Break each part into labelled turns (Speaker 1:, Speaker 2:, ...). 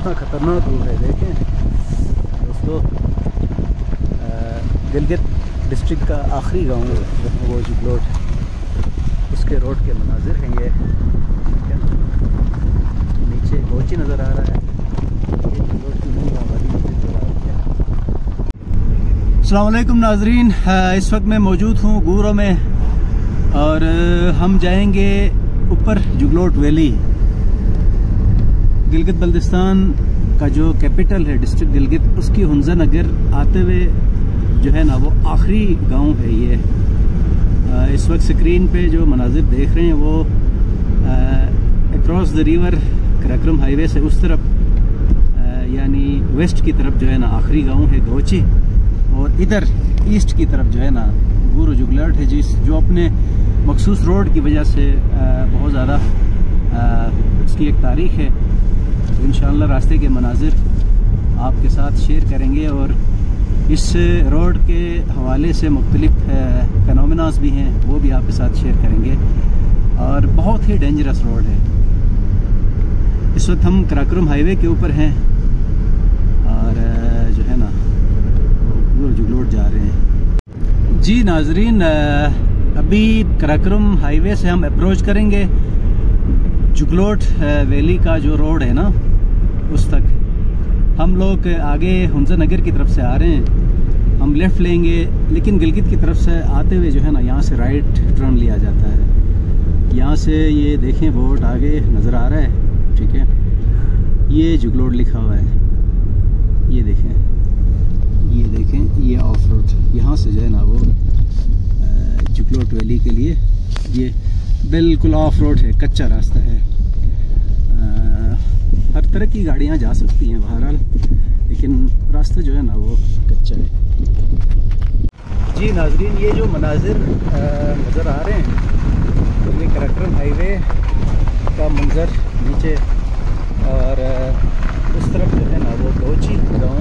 Speaker 1: कितना ख़तरनाक रूट है। देखें दोस्तों, गिलगित डिस्ट्रिक्ट का आखिरी गांव वो जुगलोट है, उसके रोड के मनाजिर हैं ये। ठीक है, नीचे गोची नज़र आ रहा है, ये जुगलोट की नई आबादी नज़र आ रही है। अस्सलाम वालेकुम नाजरीन, इस वक्त मैं मौजूद हूँ गूरो में और हम जाएंगे ऊपर जुगलोट वैली। गिलगित बल्तिस्तान का जो कैपिटल है डिस्ट्रिक्ट गिलगित, उसकी हुंजा नगर आते हुए जो है ना वो आखिरी गांव है ये। इस वक्त स्क्रीन पे जो मनाजिर देख रहे हैं वो across the river Karakoram highway से उस तरफ यानी वेस्ट की तरफ जो है ना आखिरी गांव है गोची, और इधर ईस्ट की तरफ जो है ना गूरो जुगलोट है, जो अपने मखसूस रोड की वजह से बहुत ज़्यादा उसकी एक तारीख़ है। तो इंशाअल्लाह रास्ते के मनाजिर आपके साथ शेयर करेंगे और इस रोड के हवाले से मुख्तलिफ फेनोमेनास भी हैं, वो भी आपके साथ शेयर करेंगे। और बहुत ही डेंजरस रोड है। इस वक्त हम कराक्रम हाईवे के ऊपर हैं और जो है ना गूरो जुगलोट जा रहे हैं। जी नाजरीन, अभी कराक्रम हाईवे से हम अप्रोच करेंगे जुगलोट वैली का जो रोड है ना उस तक। हम लोग आगे हुंजा नगर की तरफ से आ रहे हैं, हम लेफ़्ट लेंगे, लेकिन गिलगित की तरफ से आते हुए जो है ना यहाँ से राइट टर्न लिया जाता है। यहाँ से ये देखें बोर्ड आगे नज़र आ रहा है, ठीक है, ये जुगलोट लिखा हुआ है, ये देखें ये ऑफ रोड। यहाँ से जो है ना वो जुगलोट वैली के लिए ये बिल्कुल ऑफ रोड है, कच्चा रास्ता है। हर तरह की गाड़ियाँ जा सकती हैं बहरहाल, लेकिन रास्ता जो है ना वो कच्चा है। जी नाजरीन, ये जो मनाजिर नज़र आ रहे हैं तो ये कराक्रम हाईवे का मंजर नीचे, और उस तरफ जो है ना वो गोची गाँव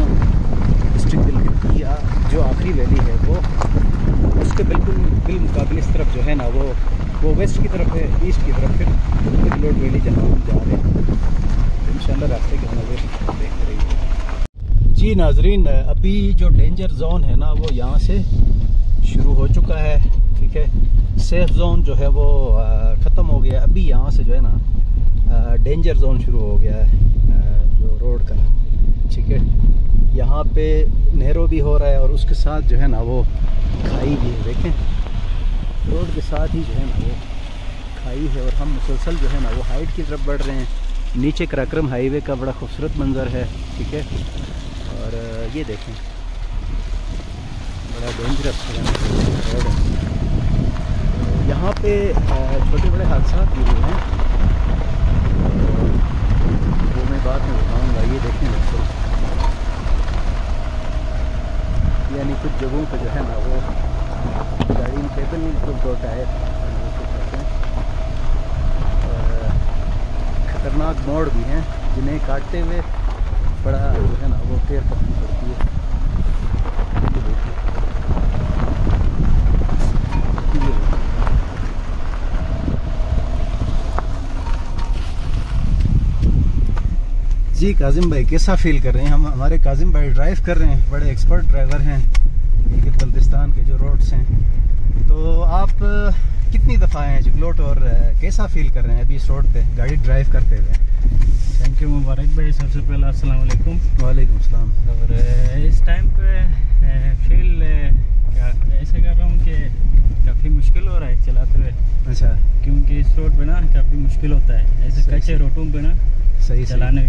Speaker 1: डिस्ट्रिक्ट गिलगित की जो आखिरी वैली है वो, उसके बिल्कुल बिलमुकाबिल इस तरफ जो है ना वो वेस्ट की तरफ है, ईस्ट की तरफ फिर जुगलोट वैली जहाँ हम जा रहे हैं। इंशाअल्लाह रास्ते के नज़र देख रही है। जी नाजरीन, अभी जो डेंजर जोन है ना वो यहाँ से शुरू हो चुका है, ठीक है। सेफ जोन जो है वो ख़त्म हो गया। अभी यहाँ से जो है ना डेंजर जोन शुरू हो गया है जो रोड का, ठीक है। यहाँ पे नहरों भी हो रहा है और उसके साथ जो है ना वो खाई भी है। देखें रोड के साथ ही जो है ना वो खाई है, और हम मुसलसल जो है ना वो हाइट की तरफ बढ़ रहे हैं। नीचे कराक्रम हाईवे का बड़ा खूबसूरत मंजर है, ठीक है। और ये देखें बड़ा डेंजरस रोड है। यहाँ पे छोटे बड़े हादसा भी हुए हैं, वो मैं बाद में बताऊँगा। ये देखें दोस्तों, यानी कुछ जगहों पे जो है ना वो गाड़ी में टेबल दो टायर खतरनाक मोड़ भी हैं, जिन्हें काटते हुए बड़ा जो है ना वो केयर करनी पड़ती है। जी काजिम भाई कैसा फील कर रहे हैं? हम हमारे काजिम भाई ड्राइव कर रहे हैं, बड़े एक्सपर्ट ड्राइवर हैं गिलगित बल्तिस्तान के जो रोड्स हैं। तो आप कितनी दफ़ा आए हैं जुगलोट और कैसा फील कर रहे हैं अभी इस रोड पे गाड़ी ड्राइव करते हुए?
Speaker 2: थैंक यू मुबारक भाई, सबसे पहले अस्सलाम वालेकुम।
Speaker 1: वालेकुम सलाम।
Speaker 2: और इस टाइम पे फील ऐसे कर रहा हूँ कि काफ़ी मुश्किल हो रहा है चलाते हुए।
Speaker 1: अच्छा,
Speaker 2: क्योंकि इस रोड पे ना काफ़ी मुश्किल होता है ऐसे कच्चे रोडों पे ना
Speaker 1: सही
Speaker 2: चलाने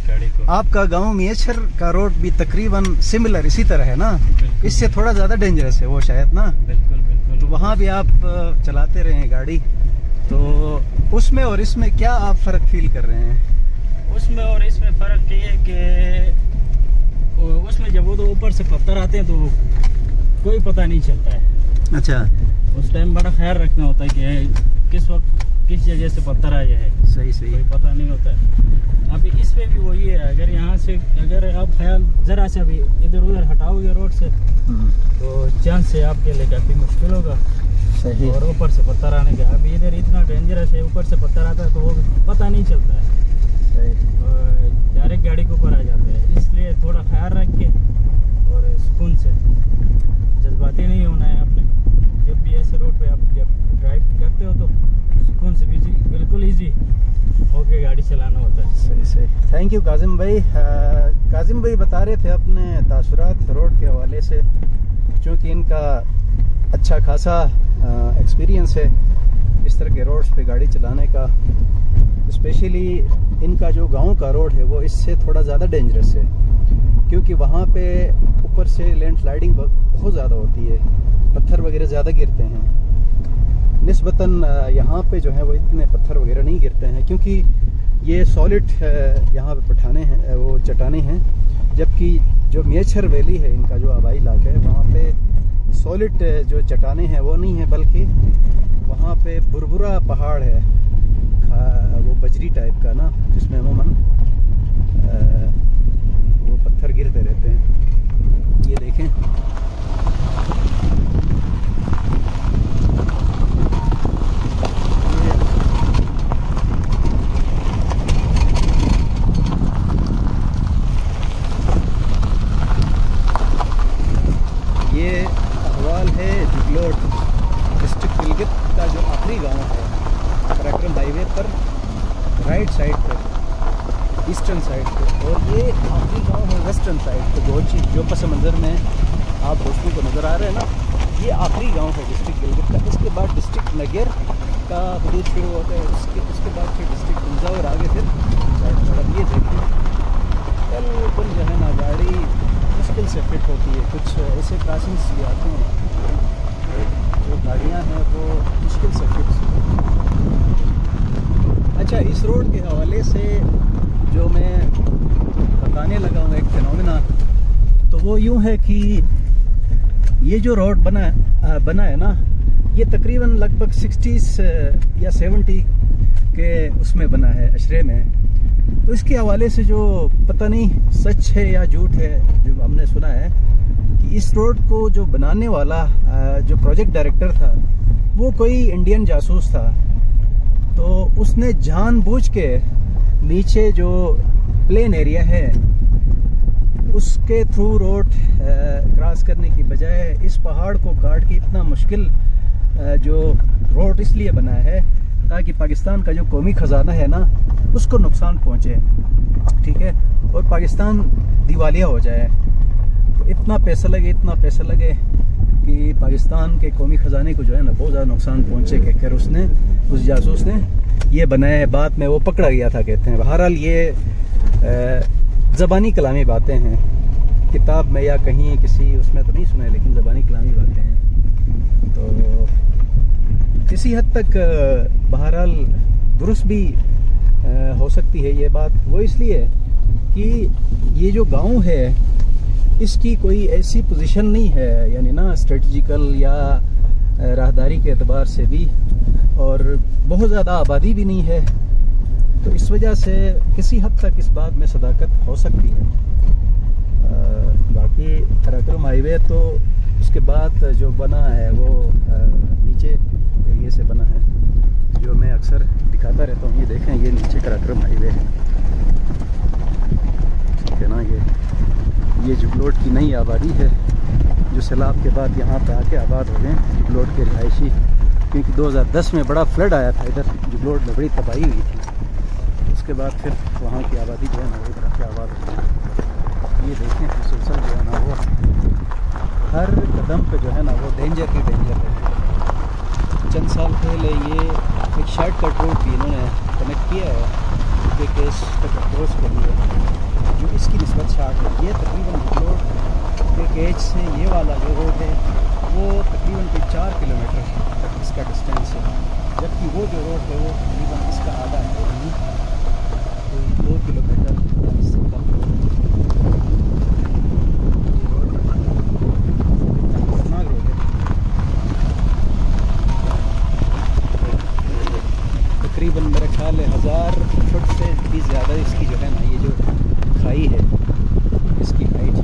Speaker 2: गाड़ी को।
Speaker 1: आपका गांव मियाछर का रोड भी तकरीबन सिमिलर इसी तरह है ना? इससे थोड़ा ज़्यादा डेंजरस है वो शायद ना?
Speaker 2: बिल्कुल बिल्कुल।
Speaker 1: तो वहाँ भी आप चलाते रहे हैं गाड़ी, तो उसमें और इसमें क्या आप फ़र्क फील कर रहे हैं?
Speaker 2: उसमें और इसमें फ़र्क ये है कि उसमें जब वो तो ऊपर से पत्थर आते हैं तो कोई पता नहीं चलता है।
Speaker 1: अच्छा,
Speaker 2: उस टाइम बड़ा ख्याल रखना होता है कि किस वक्त किस जगह से पत्थर आया है,
Speaker 1: सही सही,
Speaker 2: कोई पता नहीं होता है। अभी इस पे भी वही है, अगर यहाँ से अगर आप ख्याल ज़रा सा भी इधर उधर हटाओगे रोड से तो चांस है आपके लिए काफ़ी मुश्किल होगा।
Speaker 1: सही।
Speaker 2: और ऊपर से पत्थर आने का, अभी इधर इतना डेंजरस है, ऊपर से पत्थर आता है तो वो पता नहीं चलता है। डायरेक्ट गाड़ी थोड़ा ख्याल रख के और सुकून से, जज्बाती नहीं होना है आपने। जब भी ऐसे रोड पे आप जब ड्राइव करते हो तो सुकून से बिल्कुल ईजी होके गाड़ी चलाना होता है।
Speaker 1: सही सही, थैंक यू काजिम भाई। काजिम भाई बता रहे थे अपने तासुरात रोड के हवाले से, क्योंकि इनका अच्छा खासा एक्सपीरियंस है इस तरह के रोड्स पे गाड़ी चलाने का। स्पेशली इनका जो गांव का रोड है वो इससे थोड़ा ज़्यादा डेंजरस है, क्योंकि वहाँ पे ऊपर से लैंड स्लाइडिंग बहुत ज़्यादा होती है, पत्थर वगैरह ज़्यादा गिरते हैं। निस्बतन यहाँ पे जो है वो इतने पत्थर वगैरह नहीं गिरते हैं, क्योंकि ये सॉलिड यहाँ पे पठाने हैं, वो चट्टाने हैं। जबकि जो मेछर वैली है, इनका जो आबाई इलाका है, वहाँ पे सॉलिड जो चट्टाने हैं वो नहीं है, बल्कि वहाँ पे बुरबुरा पहाड़ है, वो बजरी टाइप का ना, जिसमें अमूमन वो पत्थर गिरते रहते हैं। ये देखें, ये अहवाल है जुगलोट डिस्ट्रिक्ट गिलगित का जो आखिरी गांव है पराक्रम हाईवे पर, राइट साइड पर, ईस्टर्न साइड पे। और ये आखिरी गांव है वेस्टर्न साइड पे, गोची जो पस मंज़र में आप दोस्तों को नज़र आ रहे हैं ना, ये आखिरी गांव है डिस्ट्रिक्ट गिलगित का। इसके बाद डिस्ट्रिक्ट नगर का हदूद शुरू होता है, उसके बाद फिर डिस्ट्रिक्ट गुंजा और आगे फिर सड़क। ये देखिए बिल्कुल जो है ना गाड़ी मुश्किल से फिट होती है। कुछ ऐसे क्रॉसिंग्स भी आते हैं जो गाड़ियाँ हैं वो मुश्किल से फिट। अच्छा, इस रोड के हवाले से जो मैं बताने लगा हूँ एक फिनोमेना, तो वो यूँ है कि ये जो रोड बना है ना, ये तकरीबन लगभग 60s या 70 के उसमें बना है, अशरे में। तो इसके हवाले से जो पता नहीं सच है या झूठ है, जो हमने सुना है कि इस रोड को जो बनाने वाला जो प्रोजेक्ट डायरेक्टर था वो कोई इंडियन जासूस था। तो उसने जानबूझ के नीचे जो प्लेन एरिया है उसके थ्रू रोड क्रॉस करने की बजाय इस पहाड़ को काट के इतना मुश्किल जो रोड इसलिए बनाया है ताकि पाकिस्तान का जो कौमी ख़जाना है ना उसको नुकसान पहुँचे, ठीक है, और पाकिस्तान दिवालिया हो जाए। तो इतना पैसा लगे कि पाकिस्तान के कौमी ख़जाने को जो है ना बहुत ज़्यादा नुकसान पहुँचे, कहकर उसने, उस जासूस ने ये बनाया है। बाद में वो पकड़ा गया था, कहते हैं। बहरहाल ये ज़बानी कलामी बातें हैं, किताब में या कहीं किसी उसमें तो नहीं सुना है, लेकिन ज़बानी कलामी बातें हैं। तो किसी हद तक बहरहाल दुरुस्त भी हो सकती है ये बात। वो इसलिए कि ये जो गांव है इसकी कोई ऐसी पोजीशन नहीं है, यानी ना स्ट्रेटजिकल या राहदारी के एतबार से भी, और बहुत ज़्यादा आबादी भी नहीं है। तो इस वजह से किसी हद तक इस बात में सदाकत हो सकती है। बाकी पराक्रम हाईवे तो उसके बाद जो बना है वो नीचे एरिए से बना है, जो मैं अक्सर दिखाता रहता हूँ। ये देखें, ये नीचे पराक्रम हाईवे है, ठीक है ना। ये जुगलोट की नई आबादी है जो सैलाब के बाद यहाँ पे आके आबाद हो गए जुगलोट के रिहायशी, क्योंकि 2010 में बड़ा फ्लड आया था इधर, जुगलोट में बड़ी तबाही हुई थी। उसके बाद फिर वहाँ की आबादी जो है ना वो इधर आके आबाद हो गई। ये देखें मुसलसल जो है ना वो हर कदम पे जो है ना वो डेंजर ही डेंजर है। चंद साल पहले ये एक शॉर्टकट रोड भी इन्होंने कनेक्ट किया है के केस तक अप्रोच के लिए, जो इसकी निस्बत शार्ट है। ये तकरीबन जुगलोट के गेज से ये वाला जो रोड है वो तकरीबन 4 किलोमीटर तक इसका डिस्टेंस है, जबकि वो जो रोड है वो तकरीबन इसका आधा है, यानी 2 किलोमीटर इससे कम। ये रोड खतरनाक रोड है। तकरीबन मेरा ख्याल है 1000 फुट से भी ज़्यादा इसकी जो है ना ये जो खाई है, इसकी हाइट।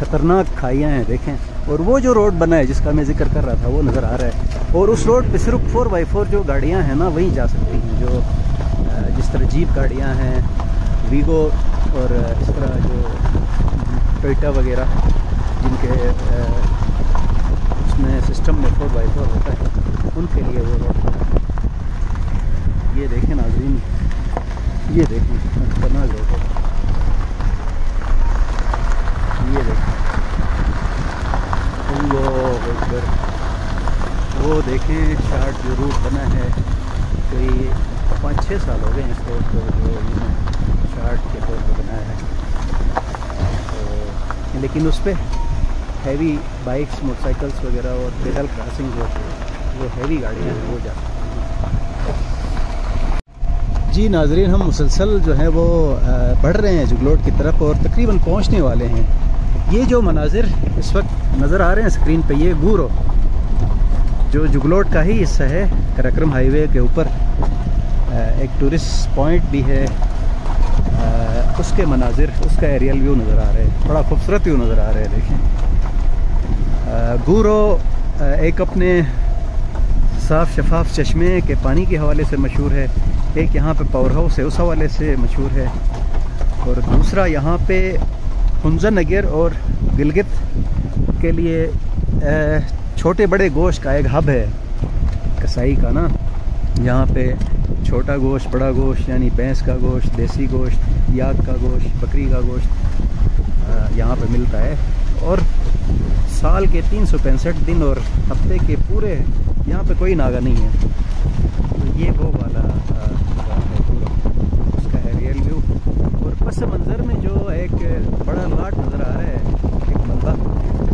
Speaker 1: ख़तरनाक खाइयाँ हैं देखें। और वो जो रोड बना है जिसका मैं जिक्र कर रहा था वो नज़र आ रहा है। और उस रोड पे सिर्फ 4x4 जो गाड़ियाँ हैं ना वहीं जा सकती हैं, जो जिस तरह जीप गाड़ियाँ हैं, वीगो और इस तरह जो टोयोटा वगैरह जिनके उसमें सिस्टम में 4x4 होता है, उनके लिए वो रोड है। ये देखें नाज़रीन, ये देखें खतरनाक रोड है। ये देखें वो देखें शार्ट जो रूट बना है, कोई 5-6 साल हो गए इस रोड को जो शार्ट के तौर पर बनाया है। तो लेकिन उस पर हैवी बाइक्स, मोटरसाइकिल्स वगैरह और पेडल क्रॉसिंग जो वो हैवी गाड़ियाँ हैं वो जा सकती हैं। जी नाजरीन, हम मुसलसल जो है वो बढ़ रहे हैं जुगलोट की तरफ और तकरीबन पहुँचने वाले हैं। ये जो मनाजिर इस वक्त नज़र आ रहे हैं स्क्रीन पे, ये गूरो जो जुगलोट का ही हिस्सा है, कराक्रम हाईवे के ऊपर एक टूरिस्ट पॉइंट भी है। उसके मनाजिर, उसका एरियल व्यू नज़र आ रहे हैं, बड़ा खूबसूरत व्यू नज़र आ रहे हैं। देखें गूरो एक अपने साफ़ शफाफ चश्मे के पानी के हवाले से मशहूर है, एक यहाँ पे पावर हाउस है उस हवाले से मशहूर है, और दूसरा यहाँ पे हुंजा नगर और गिलगित के लिए छोटे बड़े गोश्त का एक हब है कसाई का ना। यहाँ पे छोटा गोश्त, बड़ा गोश्त यानी भैंस का गोश्त, देसी गोश्त, याक का गोश्त, बकरी का गोश्त यहाँ पे मिलता है। और साल के 365 दिन और हफ्ते के पूरे यहाँ पे कोई नागा नहीं है। तो ये वो वाला उसका है रियल व्यू। और पस मंज़र में जो एक बड़ा लाट नज़र आ रहा है, एक मलबा,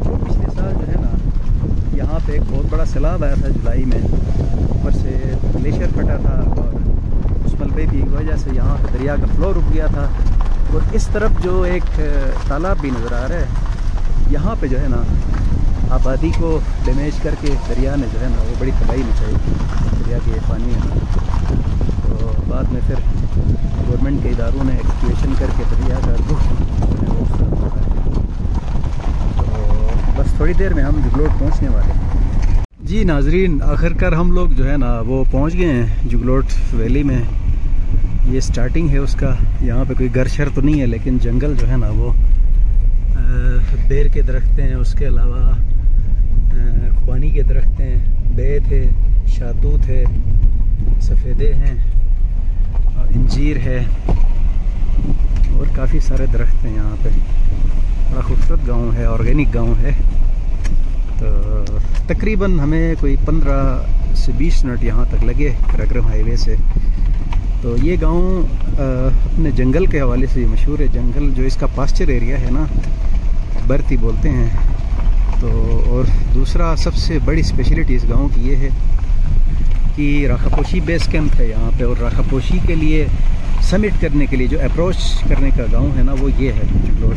Speaker 1: वो पिछले साल जो है ना यहाँ पे एक बहुत बड़ा सैलाब आया था जुलाई में, ऊपर से ग्लेशियर फटा था और उस मलबे की वजह से यहाँ पे दरिया का फ्लो रुक गया था। और इस तरफ जो एक तालाब भी नज़र आ रहा है, यहाँ पे जो है ना आबादी को डैमेज करके दरिया ने जो है ना वो बड़ी तबाही मचाई दरिया के पानी है ना। तो बाद में फिर गवर्नमेंट के इदारों ने एक्सक्यूशन करके दरिया का रुख तो बस थोड़ी देर में हम जुगलोट पहुंचने वाले हैं। जी नाजरीन, आखिरकार हम लोग जो है ना वो पहुंच गए हैं जुगलोट वैली में। ये स्टार्टिंग है उसका। यहाँ पे कोई घर शर तो नहीं है, लेकिन जंगल जो है ना वो बेर के दरख्त हैं, उसके अलावा खुबानी के दरख्त हैं, बेत है, शातूत है, सफ़ेदे हैं, इंजीर है और काफ़ी सारे दरख्त हैं यहाँ पे। बड़ा खूबसूरत गांव है, ऑर्गेनिक गांव है। तो तकरीबन हमें कोई 15 से 20 मिनट यहाँ तक लगे कराक्रम हाईवे से। तो ये गांव अपने जंगल के हवाले से मशहूर है। जंगल जो इसका पास्चर एरिया है ना, बरती बोलते हैं। तो और दूसरा सबसे बड़ी स्पेशलिटी इस गांव की ये है कि राखापोशी बेस कैंप है यहाँ पे, और राखापोशी के लिए समिट करने के लिए जो अप्रोच करने का गांव है ना वो ये है जुगलोट।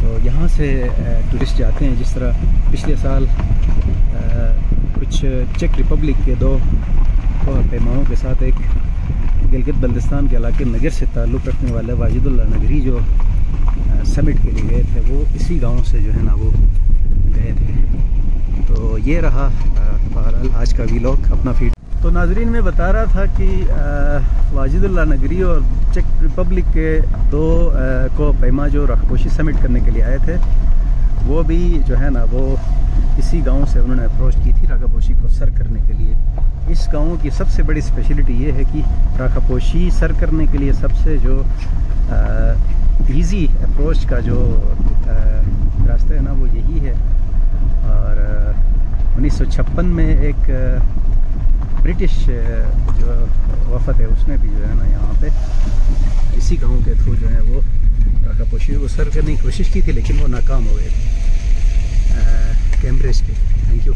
Speaker 1: तो यहाँ से टूरिस्ट जाते हैं। जिस तरह पिछले साल कुछ चेक रिपब्लिक के 2 पैमाओं के साथ एक गिलगित बल्तिस्तान के इलाके नगर से ताल्लुक़ रखने वाले वाजिदुल्लाह नगरी जो समिट के लिए गए थे, वो इसी गांव से जो है ना वो गए थे। तो ये रहा बहरहाल आज का व्लॉग अपना फीड। तो नाजरीन, मैं बता रहा था कि वाजिदुल्लाह नगरी और चेक रिपब्लिक के 2 को पैमा जो राखापोशी समिट करने के लिए आए थे, वो भी जो है ना वो इसी गांव से उन्होंने अप्रोच की थी राखापोशी को सर करने के लिए। इस गांव की सबसे बड़ी स्पेशलिटी ये है कि राखापोशी सर करने के लिए सबसे जो इजी अप्रोच का जो रास्ता है ना वो यही है। और 1956 में एक ब्रिटिश जो वफद है उसने भी जो है ना यहाँ पे इसी गांव के थ्रू जो है वो राखापोशी को सर करने की कोशिश की थी, लेकिन वो नाकाम हो गए थे कैम्ब्रिज के। Thank you.